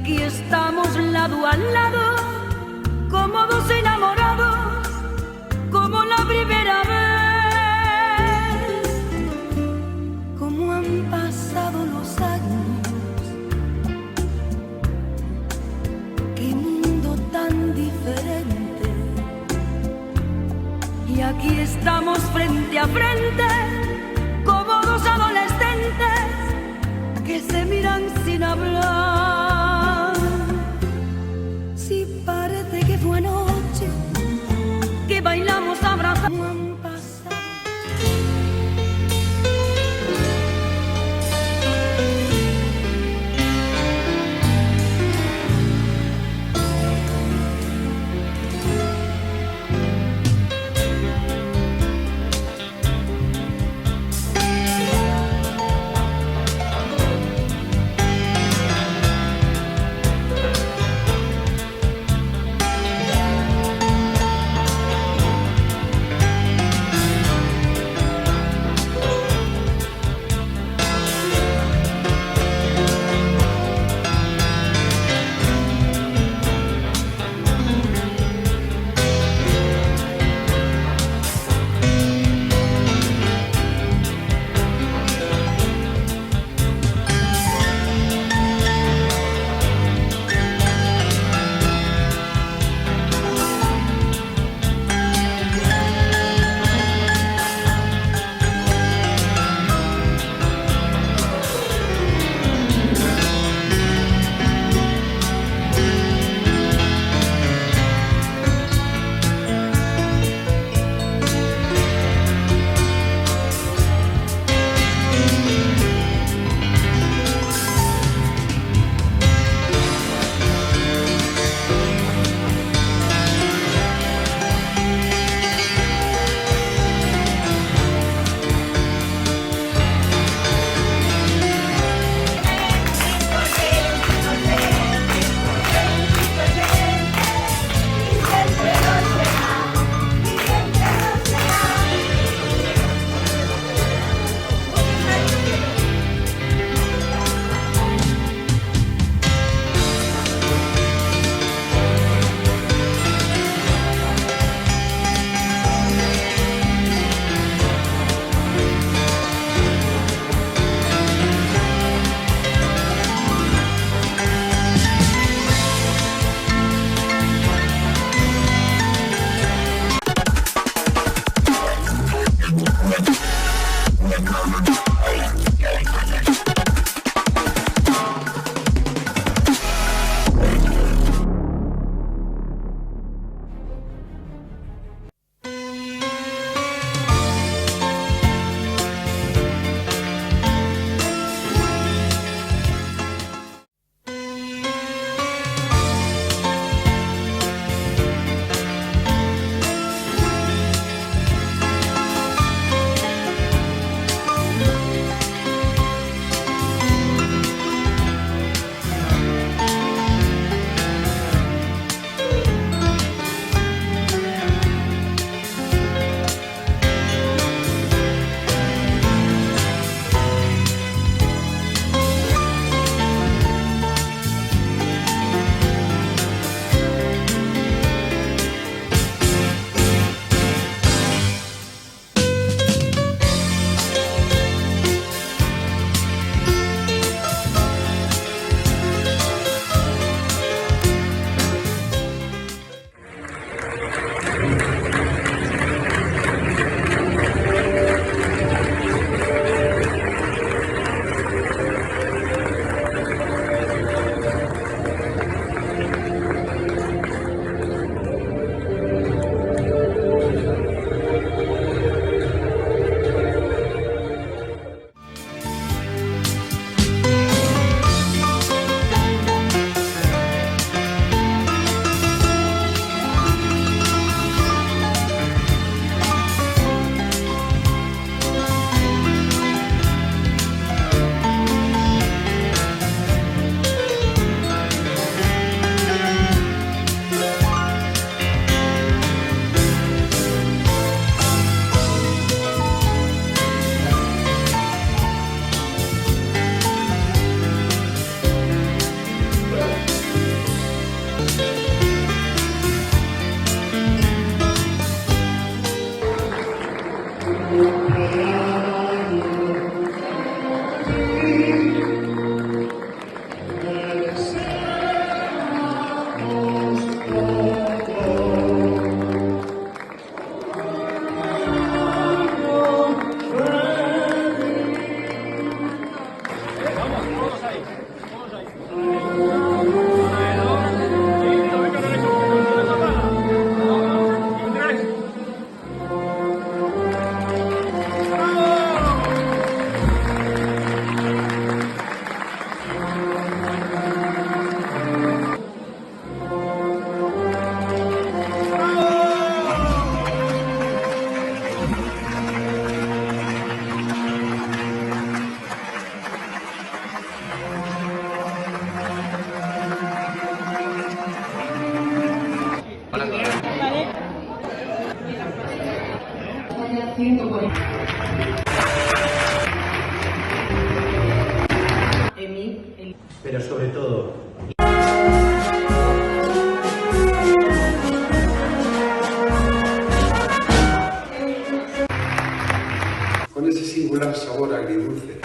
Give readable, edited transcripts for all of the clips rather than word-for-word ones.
aquí estamos lado a lado, como dos enamorados, como la primera vez. Como han pasado los años, qué mundo tan diferente. Y aquí estamos frente a frente, como dos adolescentes que se miran sin hablar. Si parece que fue anoche que bailamos abrazados. Pero sobre todo, con ese singular sabor agridulce.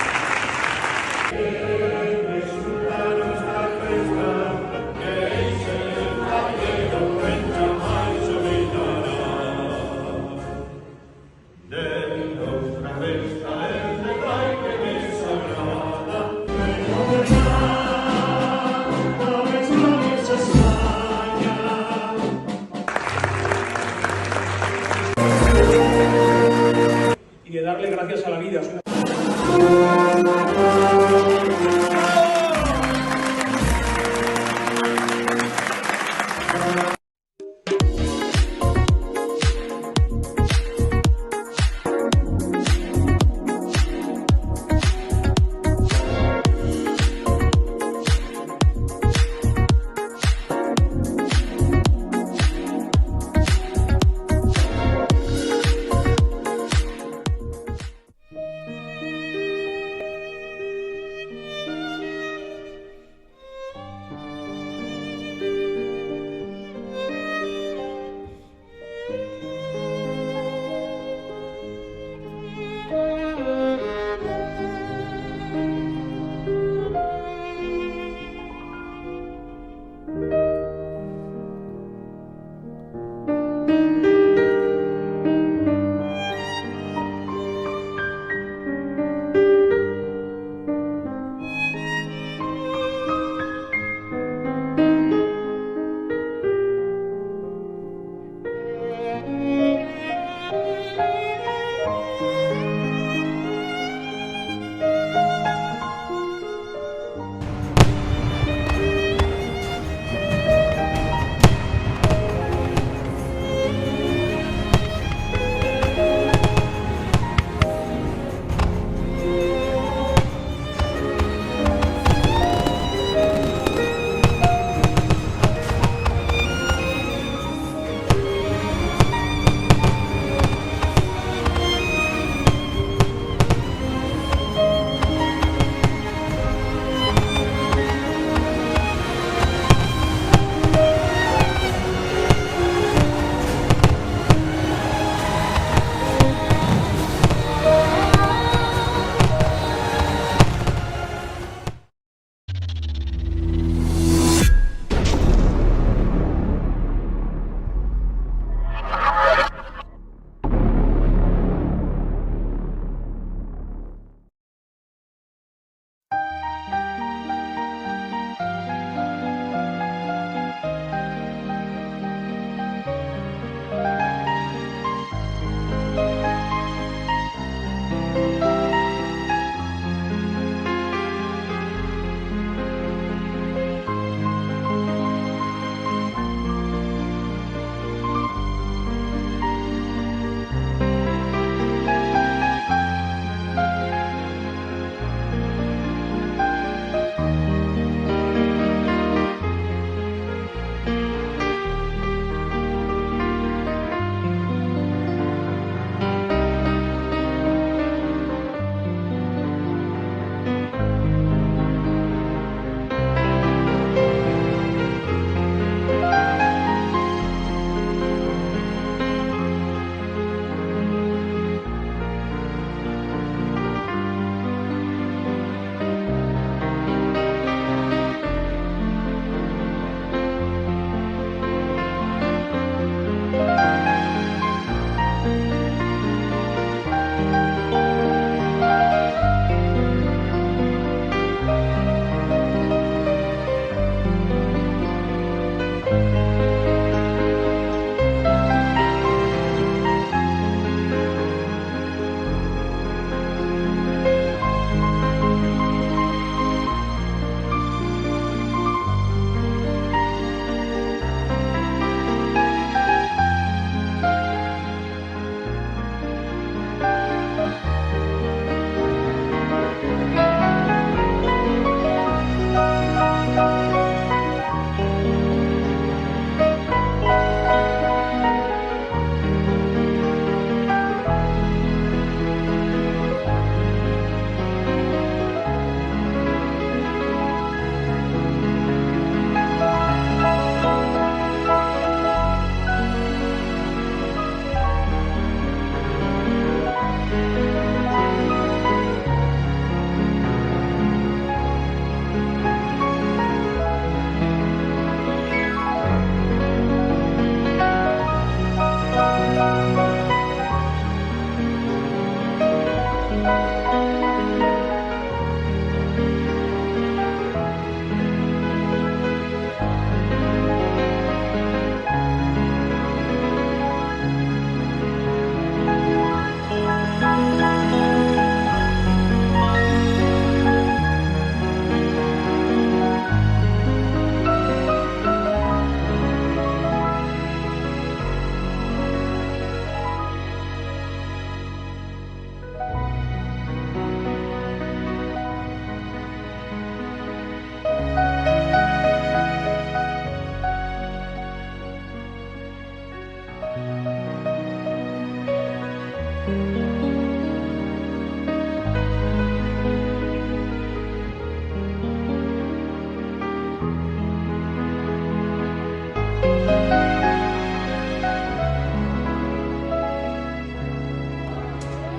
Y de darle gracias a la vida.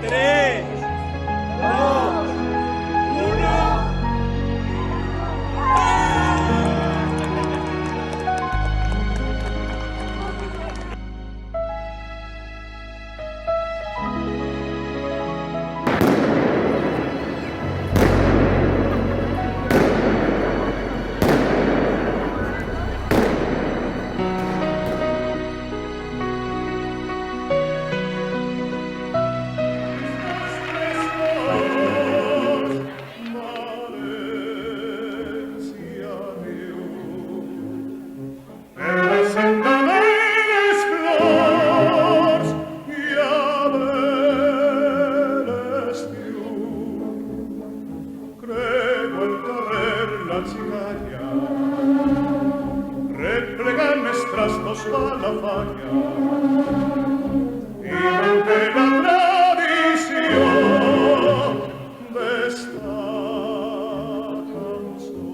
3, 2, 1. Replegan nuestras dos balafagna y manté la tradición de esta canción.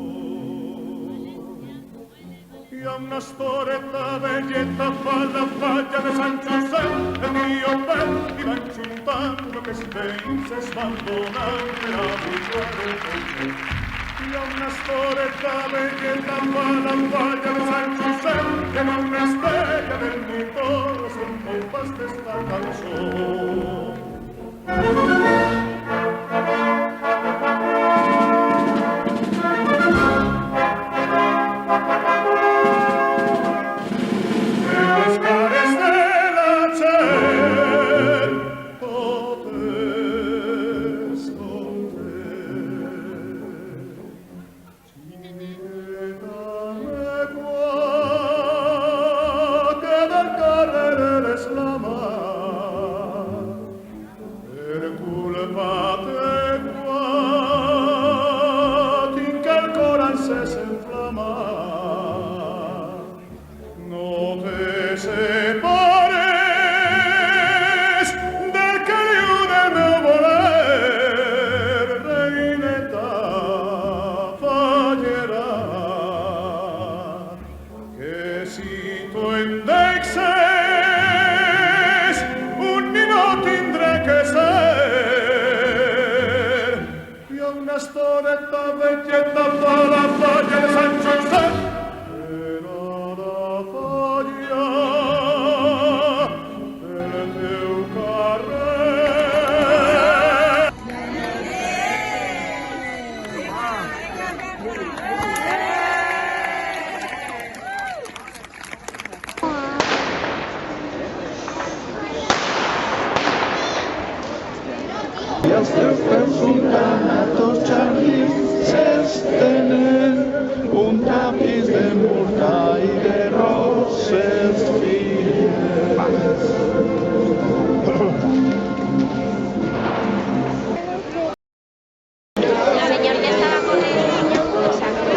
Y a una storetta belletta fa la falla de San José, el mio bel, y van chuntando que si pensa abbandonante la vita. Y a una storetta belletta fa la falla de San José, que no una estrella del mundo son compas de esta canción. Un tapiz de murta y de roses El señor ya estaba con el niño. Exacto.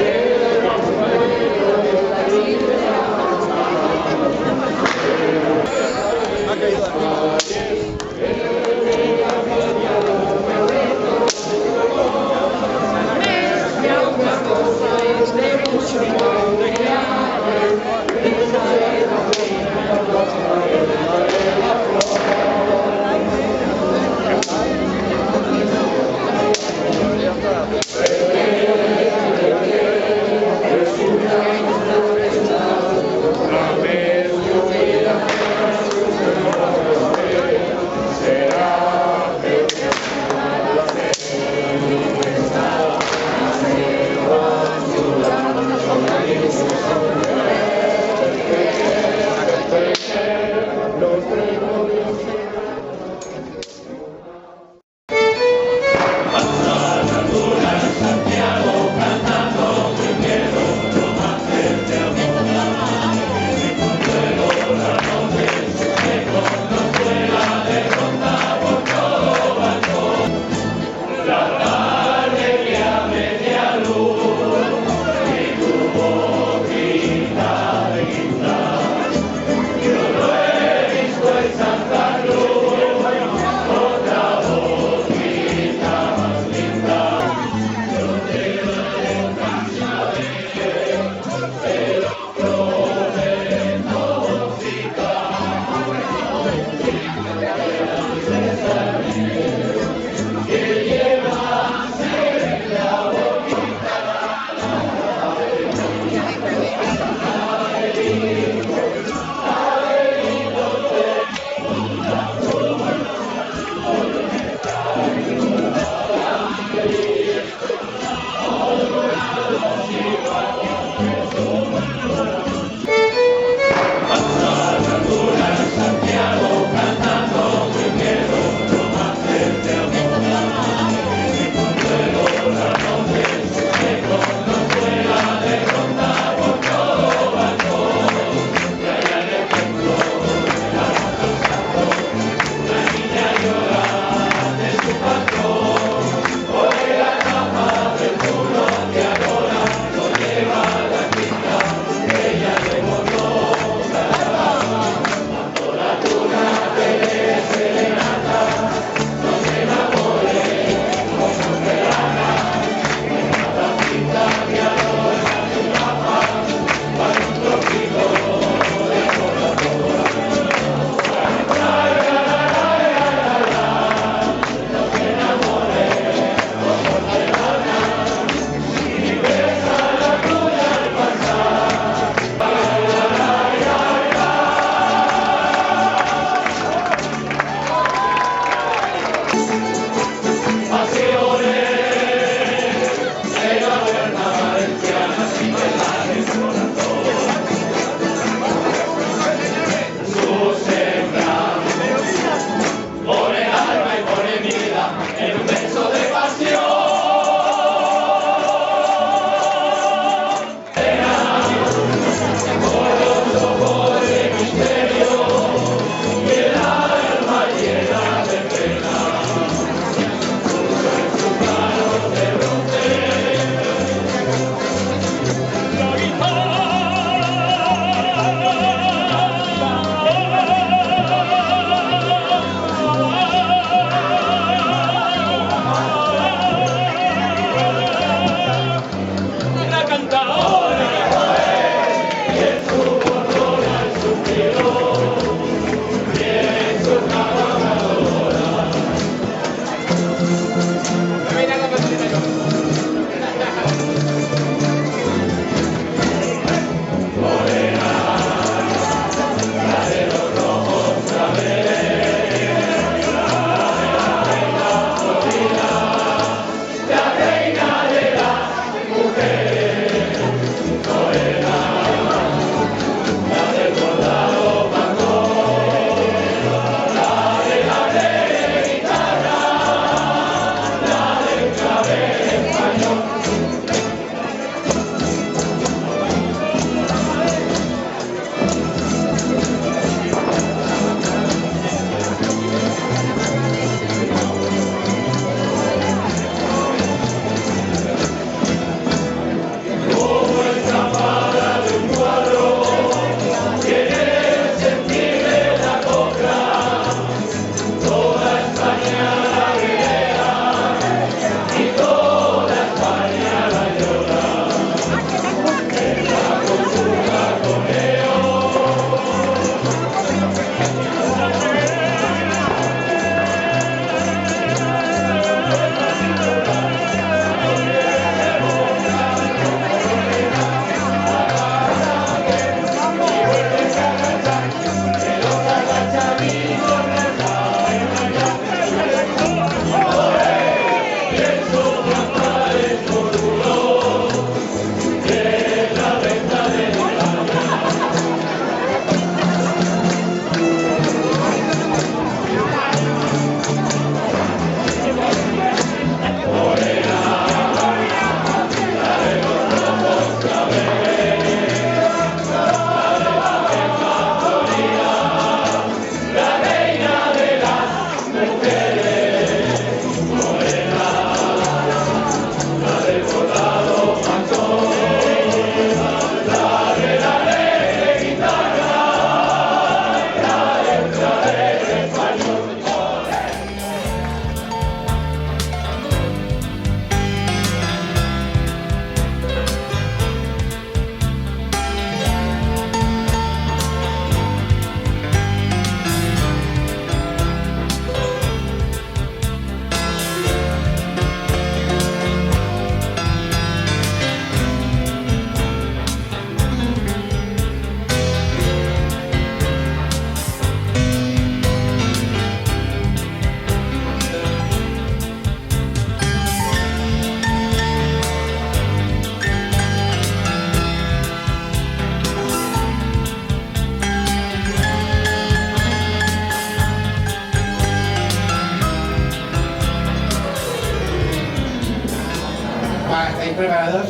¿Estáis preparados?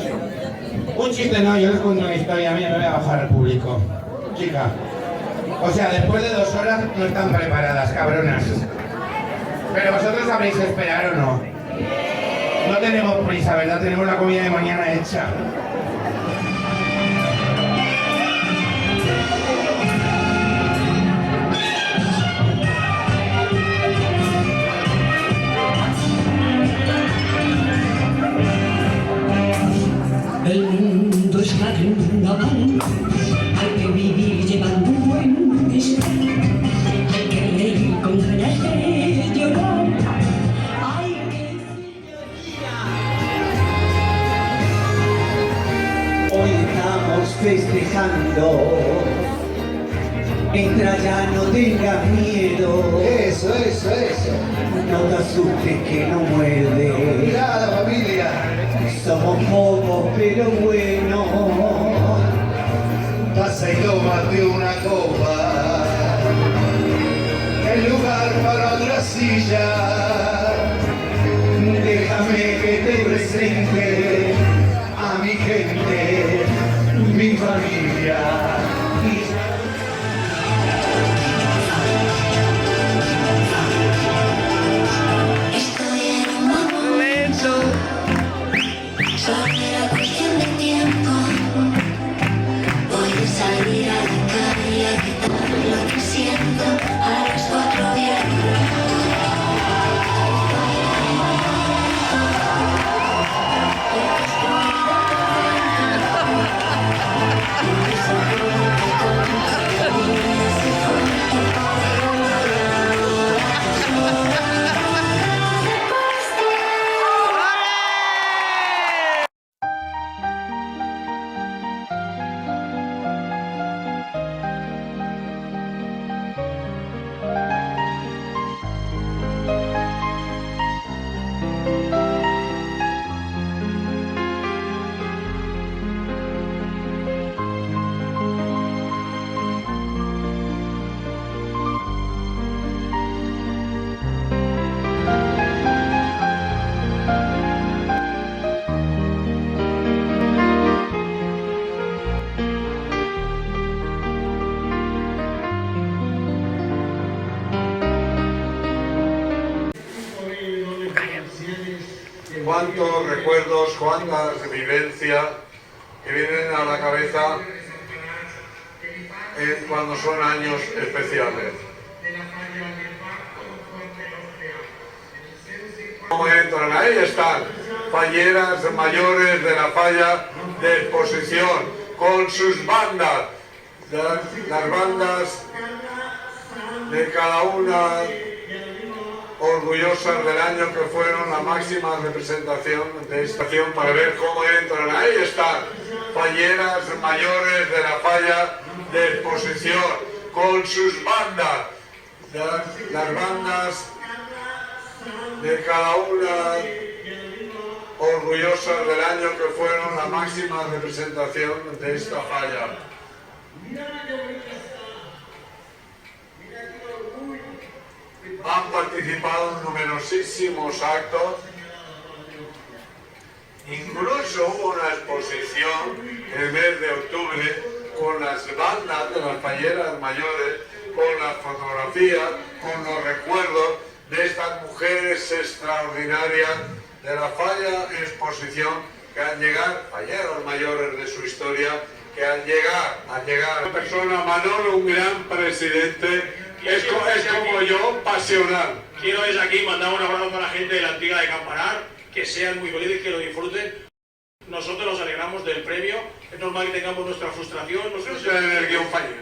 Un chiste no, yo les cuento una historia, a mí me voy a bajar al público. Chica. O sea, después de 2 horas no están preparadas, cabronas. Pero vosotros sabréis esperar o no. No tenemos prisa, ¿verdad? Tenemos la comida de mañana hecha. El mundo es carnaval, hay que vivir llevando un buen disfraz, hay que reír con ganas de llorar, hay que... Hoy estamos festejando, mientras ya no tengas miedo. Eso. No te asustes que no muerde. Mirá a la familia. Somos pocos pero buenos. Pasa y tómate una copa. Hay lugar para otra silla. Déjame que te presente a mi gente, mi familia. Estoy en un momento, solo era cuestión de tiempo. Voy a salir a la calle a gritar lo que siento a las 4 vientos. Cuántos recuerdos, cuántas vivencias que vienen a la cabeza cuando son años especiales. Como entran, ahí están, falleras mayores de la falla de exposición, con sus bandas, las bandas de cada una, orgullosas del año que fueron la máxima representación de esta acción, para ver cómo entran. Ahí están, falleras mayores de la falla de exposición, con sus bandas, las bandas de cada una, orgullosas del año que fueron la máxima representación de esta falla. Han participado en numerosísimos actos, incluso hubo una exposición en el mes de octubre con las bandas de las falleras mayores, con las fotografías, con los recuerdos de estas mujeres extraordinarias de la falla exposición que al llegar, falleras mayores de su historia, que al llegar, una persona, Manolo, un gran presidente. Es como yo, pasional. Quiero desde aquí mandar un abrazo para la gente de la Antigua de Campanar, que sean muy felices, que lo disfruten. Nosotros nos alegramos del premio, es normal que tengamos nuestra frustración,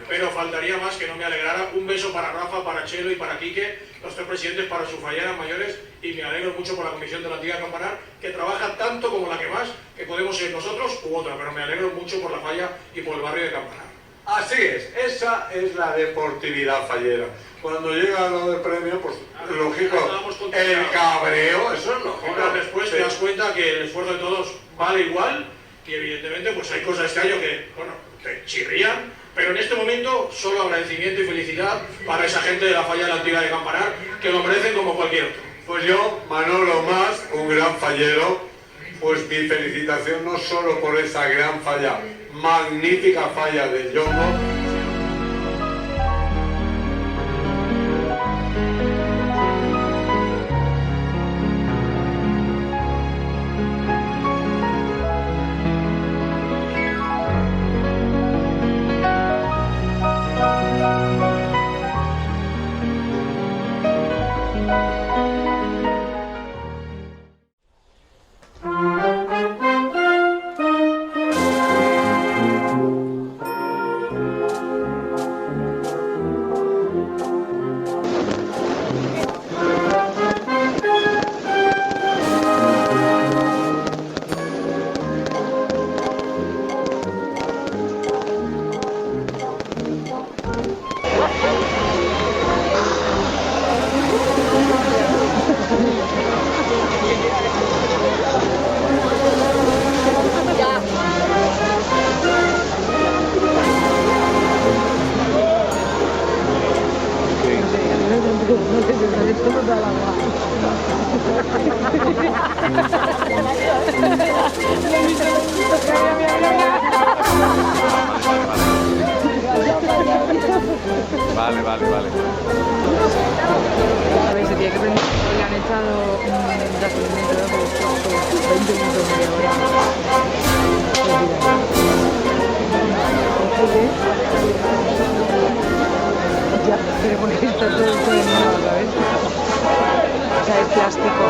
pero faltaría más que no me alegrara. Un beso para Rafa, para Chelo y para Quique, los tres presidentes, para sus falleras mayores, y me alegro mucho por la comisión de la Antigua de Campanar, que trabaja tanto como la que más, que podemos ser nosotros u otra, pero me alegro mucho por la falla y por el barrio de Campanar. Así es, esa es la deportividad fallera. Cuando llega lo del premio, pues lógico, el cabreo, eso es lógico. Ahora después te das cuenta que el esfuerzo de todos vale igual, y evidentemente pues hay cosas este año que, bueno, te chirrían, pero en este momento solo agradecimiento y felicidad para esa gente de la falla de la Antigua de Campanar, que lo merecen como cualquier otro. Pues yo, Manolo Mas, un gran fallero, pues mi felicitación no solo por esa gran falla, magnífica falla del Yongo. No sé, toda la Vale, vale, vale. A ver, se tiene que prender. Le han echado un gasolinero por 20 minutos, media hora. Ya, pero porque está todo envenenado, ¿sabes? O sea, es plástico.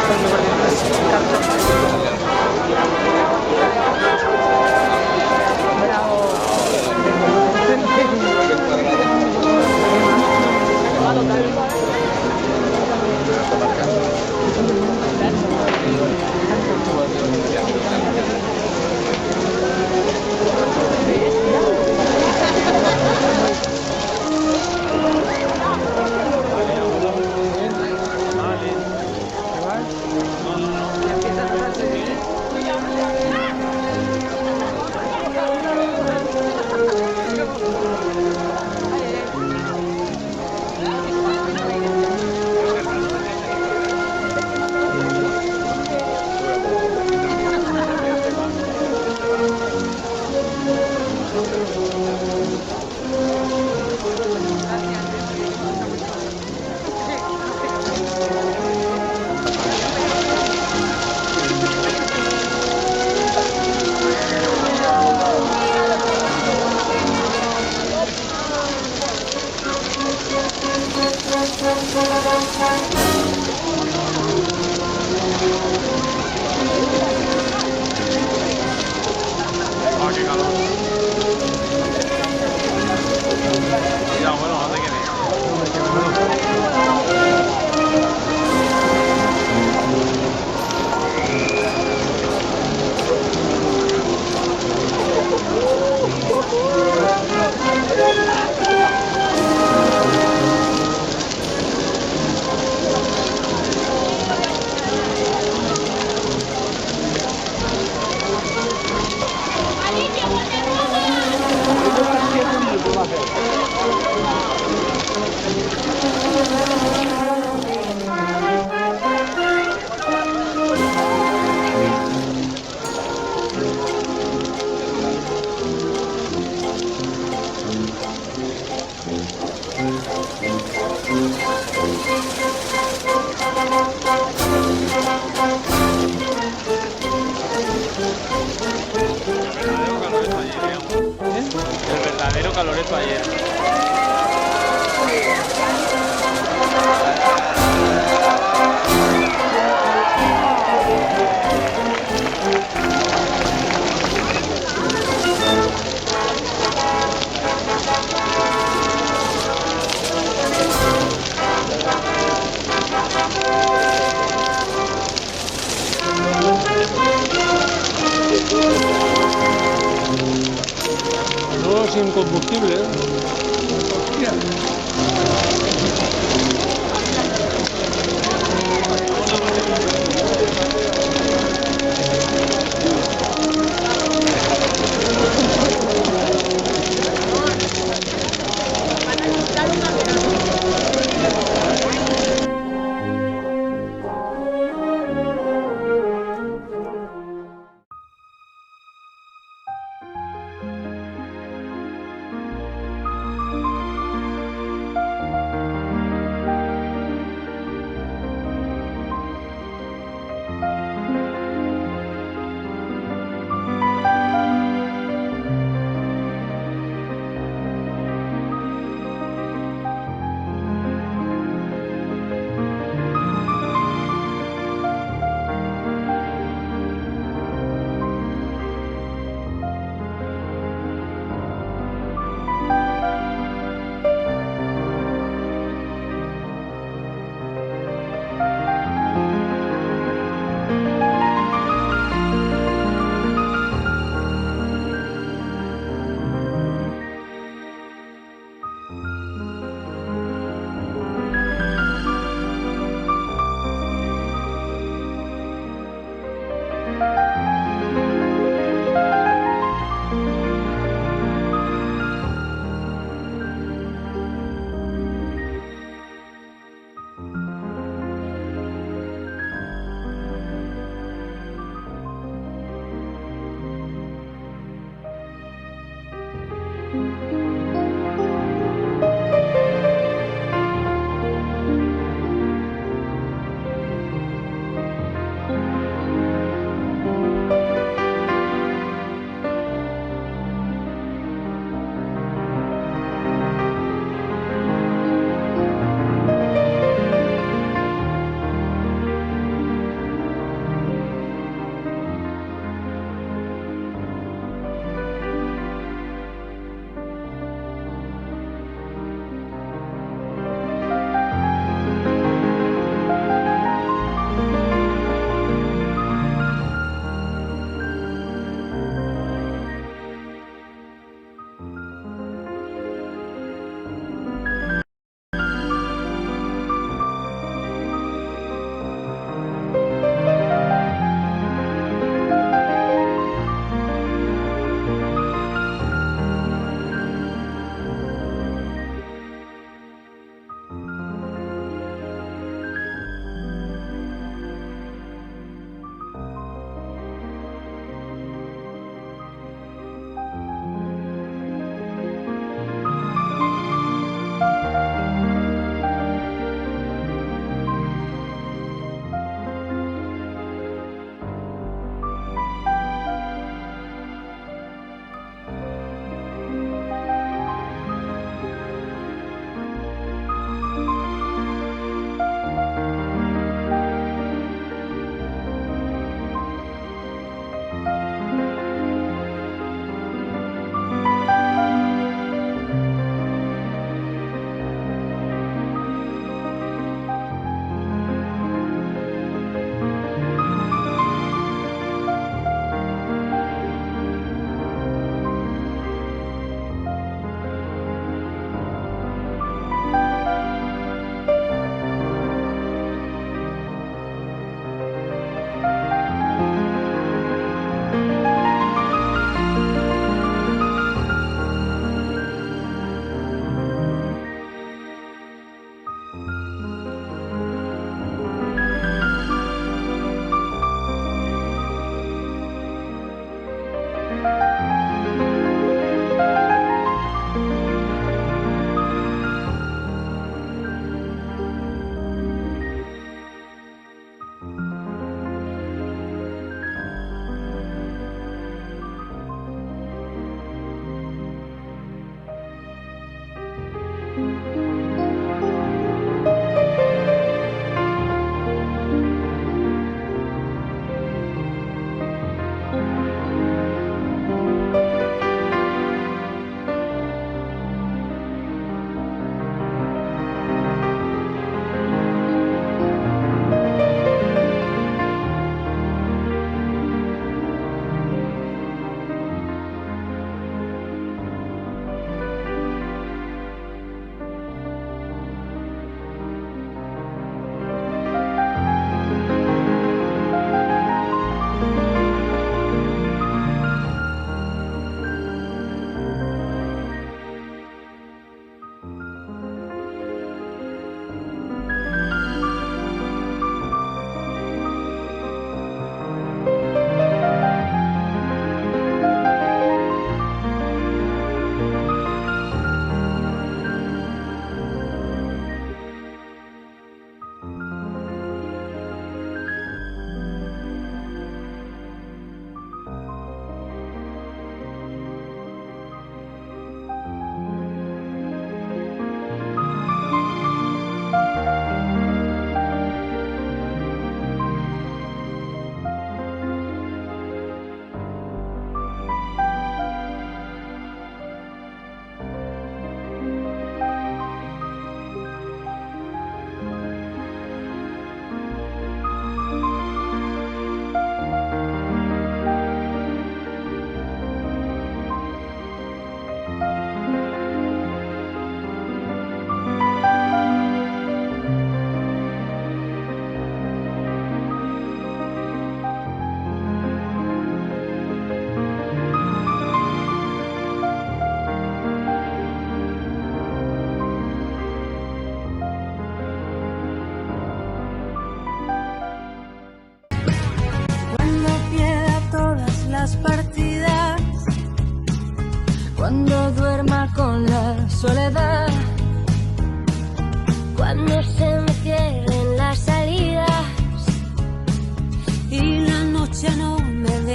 Porque por dentro es cartón. Bravo. El verdadero caloreto ayer. No, sin combustible, ¿eh?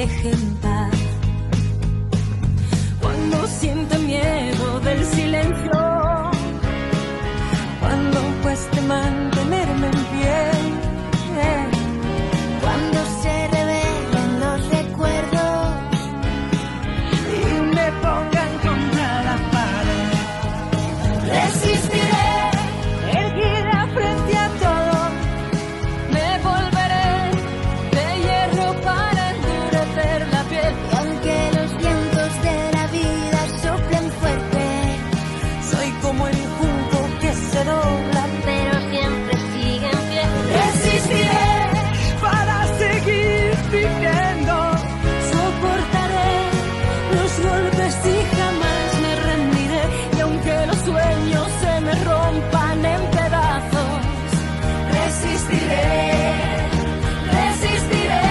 deje en paz. Cuando siente miedo del silencio, cuando cueste mantenerme en pie, cuando se revelen los recuerdos y me pongan contra la pared, resistiré, erguida frente a todo, me volveré de hierro para endurecer la piel. y aunque los vientos de la vida soplen fuerte, Soy como el junco que se dobla, pero siempre sigue en pie. resistiré para seguir viviendo, soportaré los golpes y jamás me rendiré. Y aunque los sueños se me rompan en pedazos, resistiré, resistiré.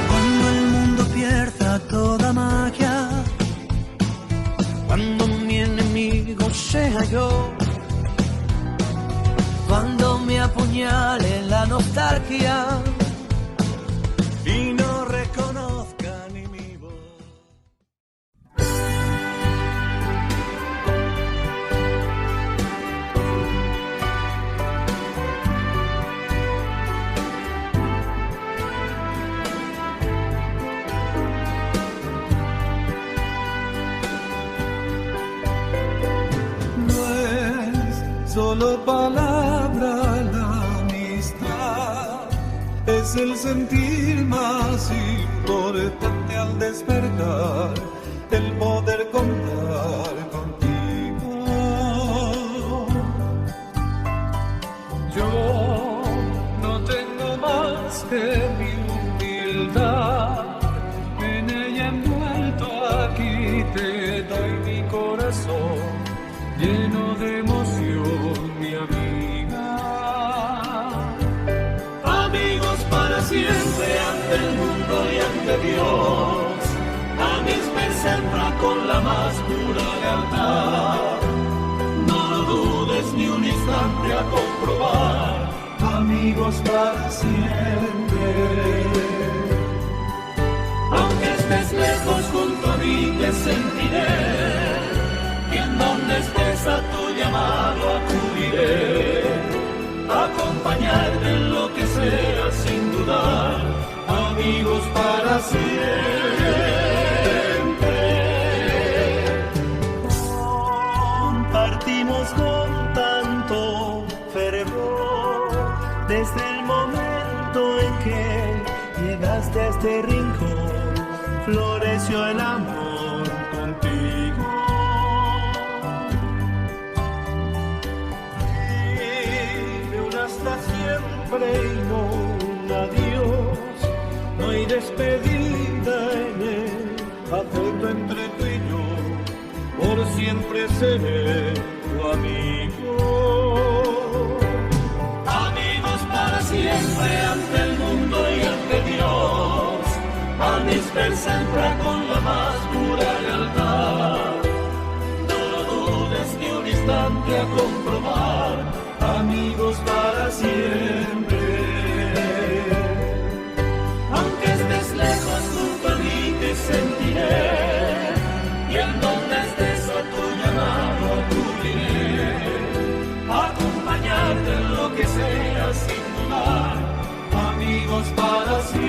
Cuando el mundo pierda toda magia, cuando mi enemigo sea yo, cuando me apuñale la nostalgia y no reconozca ni mi voz. No es solo palabra la amistad, es el sentir más importante al despertar, el poder contar contigo. Yo no tengo más que mi humildad, en ella envuelto aquí te doy mi corazón, lleno de emoción, mi amiga. Amigos para siempre ante el mundo y ante Dios, a mis sempre con la más pura lealtad. No lo dudes ni un instante a comprobar, amigos para siempre. Aunque estés lejos junto a mí te sentiré, y en donde estés a tu llamado acudiré, acompañarte en lo que sea sin dudar, amigos para siempre. Compartimos con tanto fervor, desde el momento en que llegaste a este rincón, floreció el amor contigo. Hasta siempre y no un adiós, no hay despedida en él, afecto entre tú y yo, por siempre seré tu amigo. Amigos para siempre ante el mundo y ante Dios, a mis sempre con la más pura lealtad. No lo dudes ni un instante a comprobar, amigos para siempre. Aunque estés lejos junto a mí te sentiré, y en donde estés a tu llamado acudiré, acompañarte en lo que sea sin dudar, amigos para siempre.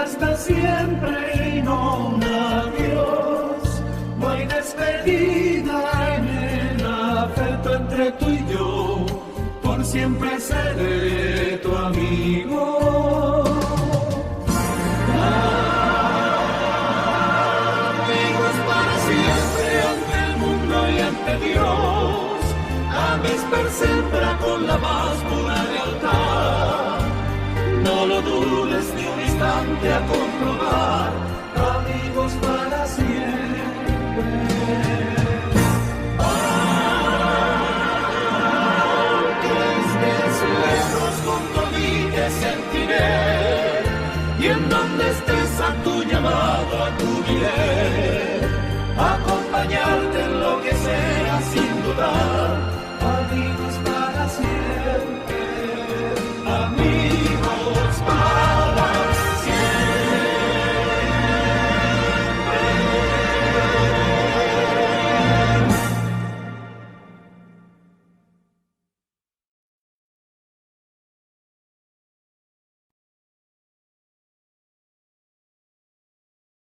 Hasta siempre y no un adiós, no hay despedida en el afecto entre tú y yo, por siempre seré tu amigo. importante a comprobar, amigos para siempre. Aunque estés lejos junto a mí te sentiré, y en donde estés